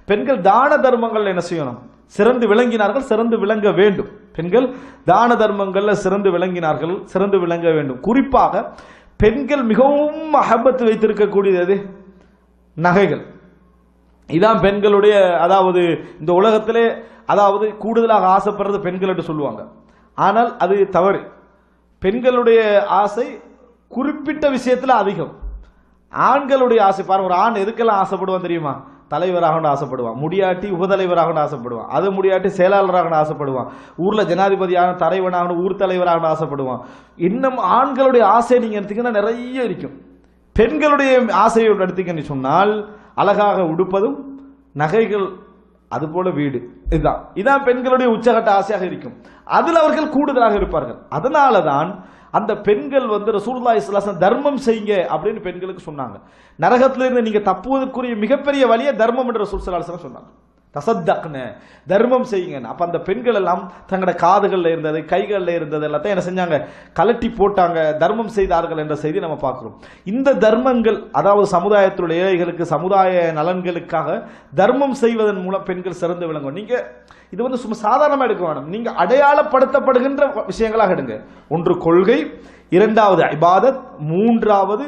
பெண்கள் தான தர்மங்கள் என்ன செய்யணும்? சிறந்து விளங்கினார்கள், சிறந்து விளங்க வேண்டும். பெண்கள் தான தர்மங்கள்ல சிறந்து விளங்கினார்கள், சிறந்து விளங்க வேண்டும். குறிப்பாக பெண்கள் மிகவும் மஹப்பத்து வைத்திருக்கக்கூடியது நகைகள். இதான் பெண்களுடைய, அதாவது இந்த உலகத்திலே அதாவது கூடுதலாக ஆசைப்படுறது பெண்கள் என்று சொல்லுவாங்க. ஆனால் அது தவறு. பெண்களுடைய ஆசை குறிப்பிட்ட விஷயத்துல அதிகம். ஆண்களுடைய ஆசை பாருங்க, ஒரு ஆண் எதுக்கெல்லாம் ஆசைப்படுவான் தெரியுமா? தலைவராக ஆசைப்படுவான், முடியாட்டி உபதலைவராக ஆசைப்படுவான், அது முடியாட்டி செயலாளராக ஆசைப்படுவான், ஊர்ல ஜனாதிபதியான தலைவனாக ஊர் தலைவராக ஆசைப்படுவான். இன்னும் ஆண்களுடைய ஆசை நீங்க எடுத்தீங்கன்னா நிறைய இருக்கும். பெண்களுடைய ஆசையை எடுத்தீங்கன்னு சொன்னால் அழகாக உடுப்பதும், நகைகள், அது போல வீடு. இதான் பெண்களுடைய உச்சகட்ட ஆசையாக இருக்கும். அதில் அவர்கள் கூடுதலாக இருப்பார்கள். அதனாலதான் அந்த பெண்கள் ரசூலுல்லாஹி ஸல்லல்லாஹு அலைஹி வஸல்லம் தர்மம் செய்யுங்க அப்படின்னு பெண்களுக்கு சொன்னாங்க. நரகத்திலிருந்து நீங்க தப்புவதற்குரிய மிகப்பெரிய வழியை தர்மம் என்று ரசூல் ஸல்லல்லாஹு அலைஹி வஸல்லம் சொன்னாங்க. தசத்தக்ன, தர்மம் செய்யுங்க. அப்ப அந்த பெண்கள் எல்லாம் தங்களோட காதுகள்ல இருந்தது, கைகள்ல இருந்தது எல்லாத்தையும் என்ன செஞ்சாங்க? கலட்டி போட்டாங்க, தர்மம் செய்தார்கள் என்ற செய்தி நம்ம பார்க்கிறோம். இந்த தர்மங்கள், அதாவது சமுதாயத்திலுள்ள ஏழைகளுக்கு, சமுதாய நலன்களுக்காக தர்மம் செய்வதன் மூலம் பெண்கள் சிறந்து விளங்கும். நீங்க இது சும்மா சாதாரணமா எடுக்க வேணும். நீங்க அடையாளப்படுத்தப்படுகின்ற விஷயங்களாக எடுங்க. ஒன்று கொள்கை, இரண்டாவது இபாதத், மூன்றாவது